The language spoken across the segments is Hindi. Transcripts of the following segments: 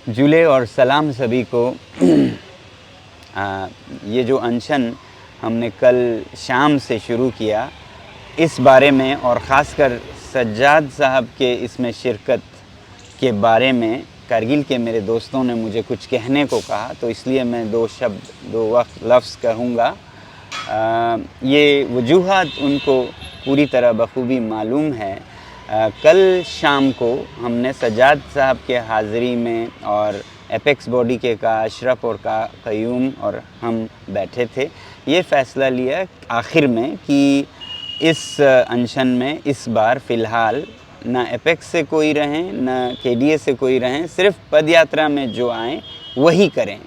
जुले और सलाम सभी को। ये जो अनशन हमने कल शाम से शुरू किया, इस बारे में और ख़ासकर सज्जाद साहब के इसमें शिरकत के बारे में कारगिल के मेरे दोस्तों ने मुझे कुछ कहने को कहा, तो इसलिए मैं दो लफ्ज़ कहूँगा। ये वजूहात उनको पूरी तरह बखूबी मालूम है। कल शाम को हमने सज्जाद साहब के हाज़िरी में और एपेक्स बॉडी के का अशरफ और का क़यूम और हम बैठे थे, ये फ़ैसला लिया आखिर में कि इस अनशन में इस बार फ़िलहाल ना एपेक्स से कोई रहें, ना केडीए से कोई रहें, सिर्फ़ पद यात्रा में जो आएँ वही करें।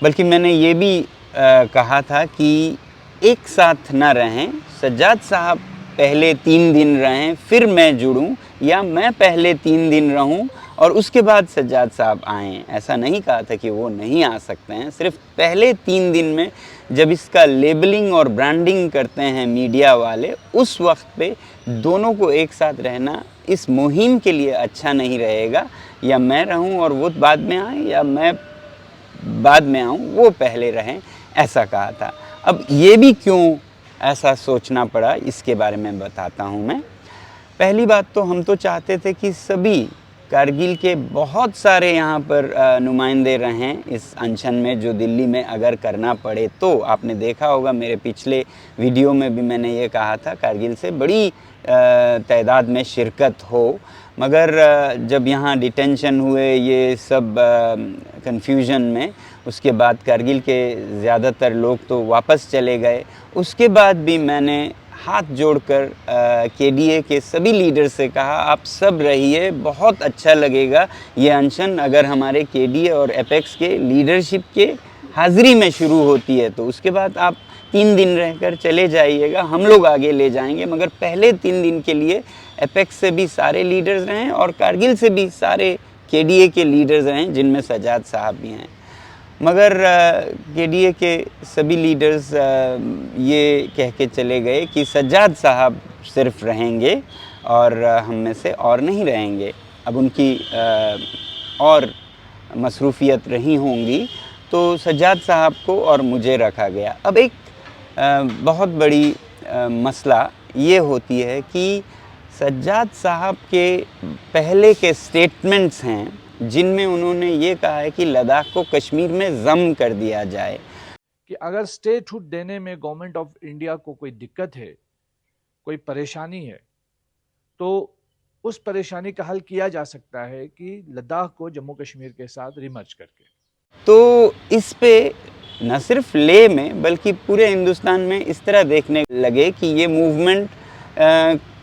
बल्कि मैंने ये भी कहा था कि एक साथ ना रहें, सज्जाद साहब पहले 3 दिन रहें फिर मैं जुड़ूं, या मैं पहले 3 दिन रहूं और उसके बाद सज्जाद साहब आएँ। ऐसा नहीं कहा था कि वो नहीं आ सकते हैं, सिर्फ पहले 3 दिन में जब इसका लेबलिंग और ब्रांडिंग करते हैं मीडिया वाले, उस वक्त पे दोनों को एक साथ रहना इस मुहिम के लिए अच्छा नहीं रहेगा। या मैं रहूं और वो बाद में आए, या मैं बाद में आऊं वो पहले रहें, ऐसा कहा था। अब ये भी क्यों ऐसा सोचना पड़ा, इसके बारे में बताता हूं मैं। पहली बात तो हम तो चाहते थे कि सभी कारगिल के बहुत सारे यहाँ पर नुमाइंदे रहें इस अनशन में, जो दिल्ली में अगर करना पड़े तो। आपने देखा होगा मेरे पिछले वीडियो में भी मैंने ये कहा था, कारगिल से बड़ी तादाद में शिरकत हो, मगर जब यहाँ डिटेंशन हुए ये सब कन्फ्यूजन में, उसके बाद कारगिल के ज़्यादातर लोग तो वापस चले गए। उसके बाद भी मैंने हाथ जोड़कर केडीए के सभी लीडर से कहा, आप सब रहिए, बहुत अच्छा लगेगा ये अनशन अगर हमारे केडीए और एपेक्स के लीडरशिप के हाज़िरी में शुरू होती है, तो उसके बाद आप 3 दिन रहकर चले जाइएगा, हम लोग आगे ले जाएंगे, मगर पहले 3 दिन के लिए एपेक्स से भी सारे लीडर्स रहें और कारगिल से भी सारे केडीए के लीडर्स रहें, जिनमें सज्जाद साहब भी हैं। मगर केडीए के सभी लीडर्स ये कह के चले गए कि सज्जाद साहब सिर्फ रहेंगे और हम में से और नहीं रहेंगे। अब उनकी और मसरूफ़ियत रही होंगी, तो सज्जाद साहब को और मुझे रखा गया। अब एक बहुत बड़ी मसला ये होती है कि सज्जाद साहब के पहले के स्टेटमेंट्स हैं जिनमें उन्होंने ये कहा है कि लद्दाख को कश्मीर में ज़म कर दिया जाए, कि अगर स्टेटहुड देने में गवर्नमेंट ऑफ इंडिया को कोई दिक्कत है, कोई परेशानी है, तो उस परेशानी का हल किया जा सकता है कि लद्दाख को जम्मू कश्मीर के साथ रिमर्ज करके। तो इस पे न सिर्फ लेह में बल्कि पूरे हिंदुस्तान में इस तरह देखने लगे कि ये मूवमेंट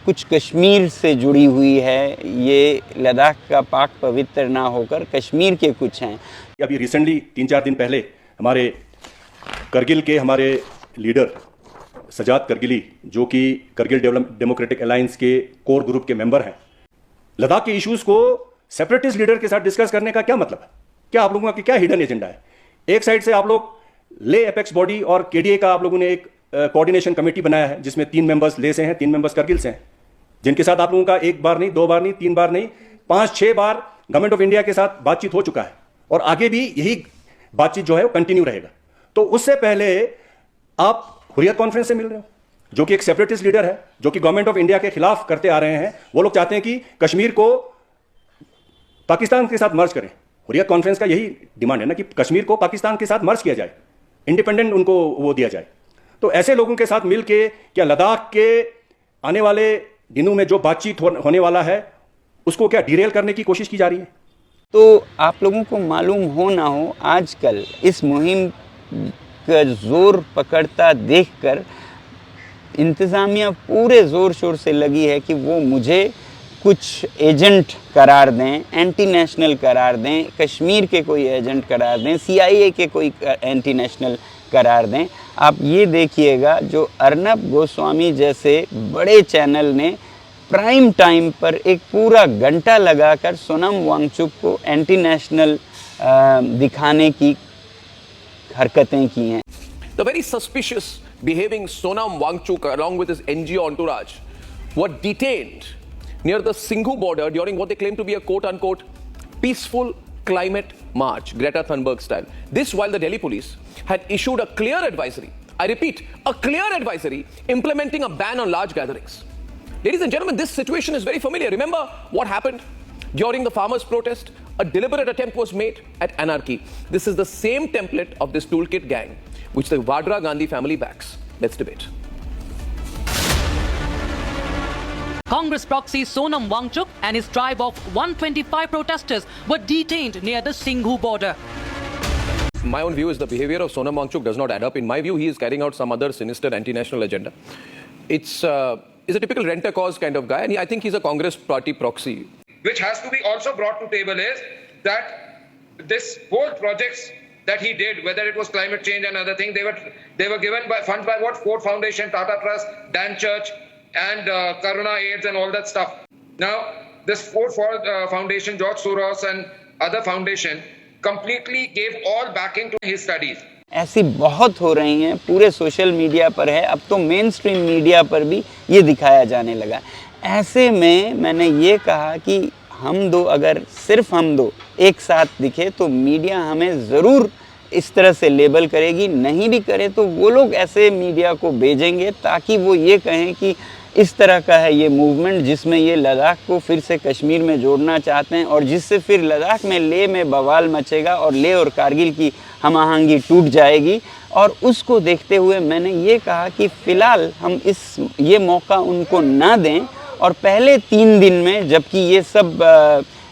कुछ कश्मीर से जुड़ी हुई है, ये लद्दाख का पाक पवित्र ना होकर कश्मीर के कुछ हैं। अभी रिसेंटली 3-4 दिन पहले हमारे करगिल के हमारे लीडर सज्जाद करगिली, जो कि करगिल डेमोक्रेटिक अलायंस के कोर ग्रुप के मेंबर हैं, लद्दाख के इश्यूज को सेपरेटिस्ट लीडर के साथ डिस्कस करने का क्या मतलब है? क्या आप लोगों का क्या हिडन एजेंडा है? एक साइड से आप लोग ले एपेक्स बॉडी और केडीए का आप लोगों ने एक कोऑर्डिनेशन कमेटी बनाया है, जिसमें 3 मेंबर्स ले से हैं, 3 मेंबर्स करगिल से हैं, जिनके साथ आप लोगों का 1 बार नहीं, 2 बार नहीं, 3 बार नहीं, 5-6 बार गवर्नमेंट ऑफ इंडिया के साथ बातचीत हो चुका है और आगे भी यही बातचीत जो है वो कंटिन्यू रहेगा। तो उससे पहले आप हुर्रियत कॉन्फ्रेंस से मिल रहे हो, जो कि एक सेपरेटिस्ट लीडर है, जो कि गवर्नमेंट ऑफ इंडिया के खिलाफ करते आ रहे हैं। वो लोग चाहते हैं कि कश्मीर को पाकिस्तान के साथ मर्ज करें। हुर्रियत कॉन्फ्रेंस का यही डिमांड है ना कि कश्मीर को पाकिस्तान के साथ मर्ज किया जाए, इंडिपेंडेंट उनको वो दिया जाए। तो ऐसे लोगों के साथ मिलके क्या लद्दाख के आने वाले दिनों में जो बातचीत होने वाला है उसको क्या डिरेल करने की कोशिश की जा रही है? तो आप लोगों को मालूम हो ना हो, आजकल इस मुहिम का जोर पकड़ता देखकर इंतज़ामिया पूरे ज़ोर शोर से लगी है कि वो मुझे कुछ एजेंट करार दें, एंटी नेशनल करार दें, कश्मीर के कोई एजेंट करार दें, CIA के कोई एंटी नेशनल करार दें। आप ये देखिएगा, जो अर्नब गोस्वामी जैसे बड़े चैनल ने प्राइम टाइम पर एक पूरा घंटा लगाकर सोनम वांगचुक को एंटी नेशनल दिखाने की हरकतें की हैं। The very suspicious behaving Sonam Wangchuk along with his NGO entourage were detained near the Singhu border during what they claim to be a quote-unquote peaceful climate march, Greta Thunberg style. This while the Delhi police had issued a clear advisory, I repeat, a clear advisory implementing a ban on large gatherings. Ladies and gentlemen, this situation is very familiar. Remember what happened during the farmers' protest? A deliberate attempt was made at anarchy. This is the same template of this toolkit gang, which the Vadra Gandhi family backs. Let's debate. Congress proxy Sonam Wangchuk and his tribe of 125 protesters were detained near the Singhu border. My own view is the behavior of Sonam Wangchuk does not add up. In my view, he is carrying out some other sinister anti-national agenda. He's a typical rent-a-cause kind of guy, and I think he's a Congress party proxy. Which has to be also brought to table is that this whole projects that he did, whether it was climate change and other things, they were given by funds by what? Ford Foundation, Tata Trust, Dan Church, and Karuna AIDS and all that stuff. Now, this Ford Foundation, George Soros and other foundation completely gave all backing to his studies. ऐसी बहुत हो रही हैं, पूरे सोशल मीडिया पर है, अब तो मेन स्ट्रीम मीडिया पर भी ये दिखाया जाने लगा। ऐसे में मैंने ये कहा कि हम दो, अगर सिर्फ हम दो एक साथ दिखे तो मीडिया हमें ज़रूर इस तरह से लेबल करेगी, नहीं भी करे तो वो लोग ऐसे मीडिया को भेजेंगे ताकि वो ये कहें कि इस तरह का है ये मूवमेंट जिसमें ये लद्दाख को फिर से कश्मीर में जोड़ना चाहते हैं और जिससे फिर लद्दाख में लेह में बवाल मचेगा और लेह और कारगिल की हम-आहंगी टूट जाएगी। और उसको देखते हुए मैंने ये कहा कि फ़िलहाल हम ये मौका उनको ना दें और पहले 3 दिन में जबकि ये सब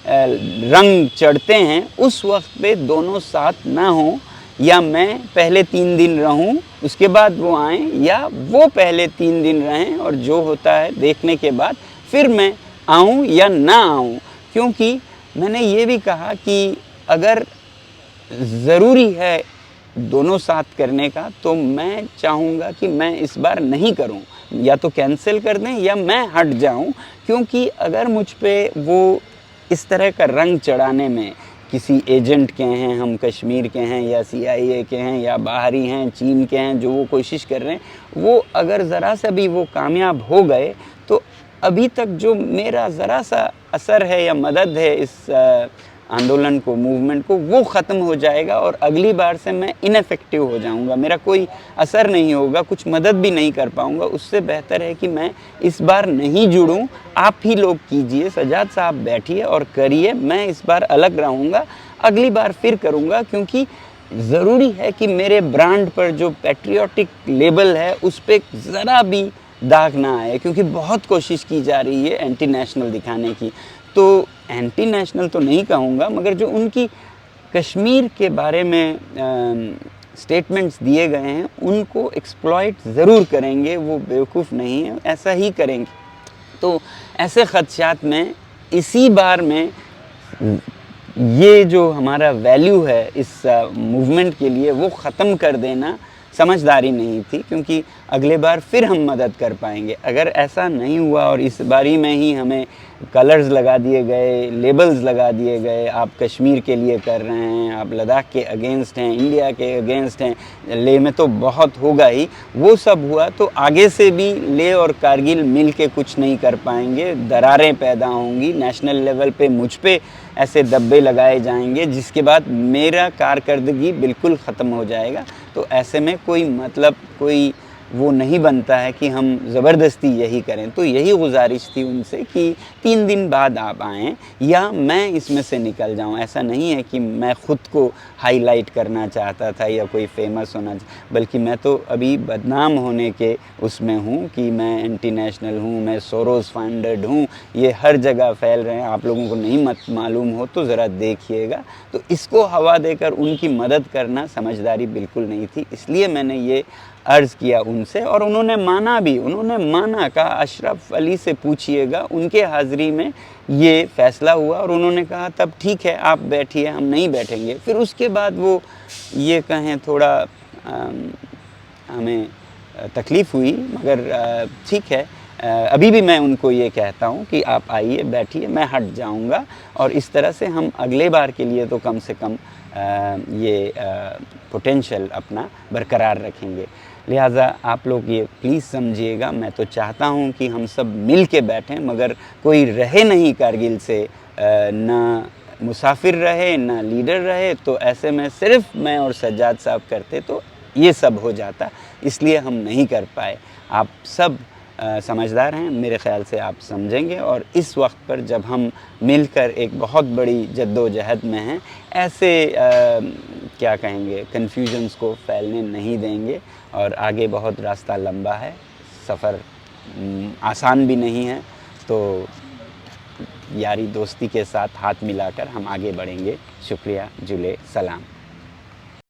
रंग चढ़ते हैं उस वक्त पे दोनों साथ ना हों, या मैं पहले 3 दिन रहूं उसके बाद वो आएँ, या वो पहले 3 दिन रहें और जो होता है देखने के बाद फिर मैं आऊं या ना आऊं। क्योंकि मैंने ये भी कहा कि अगर ज़रूरी है दोनों साथ करने का तो मैं चाहूँगा कि मैं इस बार नहीं करूँ, या तो कैंसिल कर दें या मैं हट जाऊँ। क्योंकि अगर मुझ पे वो इस तरह का रंग चढ़ाने में किसी एजेंट के हैं, हम कश्मीर के हैं या CIA के हैं या बाहरी हैं, चीन के हैं, जो वो कोशिश कर रहे हैं, वो अगर ज़रा सा भी वो कामयाब हो गए तो अभी तक जो मेरा ज़रा सा असर है या मदद है इस आंदोलन को, मूवमेंट को, वो ख़त्म हो जाएगा और अगली बार से मैं इनफेक्टिव हो जाऊंगा, मेरा कोई असर नहीं होगा, कुछ मदद भी नहीं कर पाऊंगा। उससे बेहतर है कि मैं इस बार नहीं जुड़ूं, आप ही लोग कीजिए, सजाद साहब बैठिए और करिए, मैं इस बार अलग रहूंगा, अगली बार फिर करूंगा। क्योंकि ज़रूरी है कि मेरे ब्रांड पर जो पैट्रियोटिक लेबल है उस पर ज़रा भी दाग ना आए, क्योंकि बहुत कोशिश की जा रही है एंटी नेशनल दिखाने की। तो एंटी नेशनल तो नहीं कहूँगा, मगर जो उनकी कश्मीर के बारे में स्टेटमेंट्स दिए गए हैं उनको एक्सप्लॉइट ज़रूर करेंगे, वो बेवकूफ़ नहीं है, ऐसा ही करेंगे। तो ऐसे ख़दशात में इसी बार में ये जो हमारा वैल्यू है इस मूवमेंट के लिए वो ख़त्म कर देना समझदारी नहीं थी, क्योंकि अगले बार फिर हम मदद कर पाएंगे। अगर ऐसा नहीं हुआ और इस बारी में ही हमें कलर्स लगा दिए गए, लेबल्स लगा दिए गए, आप कश्मीर के लिए कर रहे हैं, आप लद्दाख के अगेंस्ट हैं, इंडिया के अगेंस्ट हैं, लेह में तो बहुत होगा ही, वो सब हुआ तो आगे से भी लेह और कारगिल मिल के कुछ नहीं कर पाएंगे, दरारें पैदा होंगी, नेशनल लेवल पे मुझ पे ऐसे दब्बे लगाए जाएंगे जिसके बाद मेरा कारकर्दगी बिल्कुल ख़त्म हो जाएगा। तो ऐसे में कोई मतलब कोई वो नहीं बनता है कि हम ज़बरदस्ती यही करें। तो यही गुजारिश थी उनसे कि 3 दिन बाद आप आएँ या मैं इसमें से निकल जाऊँ। ऐसा नहीं है कि मैं ख़ुद को हाईलाइट करना चाहता था या कोई फेमस होना, बल्कि मैं तो अभी बदनाम होने के उसमें हूँ कि मैं एंटी नेशनल हूँ, मैं सोरोस फंडेड हूँ, ये हर जगह फैल रहे हैं। आप लोगों को नहीं मालूम हो तो ज़रा देखिएगा। तो इसको हवा देकर उनकी मदद करना समझदारी बिल्कुल नहीं थी, इसलिए मैंने ये अर्ज़ किया उनसे और उन्होंने माना भी। उन्होंने माना, कहा अशरफ अली से पूछिएगा, उनके हाज़िरी में ये फ़ैसला हुआ और उन्होंने कहा तब ठीक है आप बैठिए, हम नहीं बैठेंगे। फिर उसके बाद वो ये कहें थोड़ा हमें तकलीफ़ हुई, मगर ठीक है। अभी भी मैं उनको ये कहता हूँ कि आप आइए, बैठिए, मैं हट जाऊँगा और इस तरह से हम अगले बार के लिए तो कम से कम ये पोटेंशियल अपना बरकरार रखेंगे। लिहाजा आप लोग ये प्लीज़ समझिएगा, मैं तो चाहता हूँ कि हम सब मिल के बैठें, मगर कोई रहे नहीं कारगिल से मुसाफिर रहे ना लीडर रहे, तो ऐसे में सिर्फ मैं और सज्जाद साहब करते तो ये सब हो जाता, इसलिए हम नहीं कर पाए। आप सब समझदार हैं, मेरे ख़्याल से आप समझेंगे, और इस वक्त पर जब हम मिलकर एक बहुत बड़ी जद्दोजहद में हैं, ऐसे क्या कहेंगे कन्फ्यूजन्स को फैलने नहीं देंगे, और आगे बहुत रास्ता लंबा है, सफ़र आसान भी नहीं है, तो यारी दोस्ती के साथ हाथ मिलाकर हम आगे बढ़ेंगे। शुक्रिया, जुले सलाम।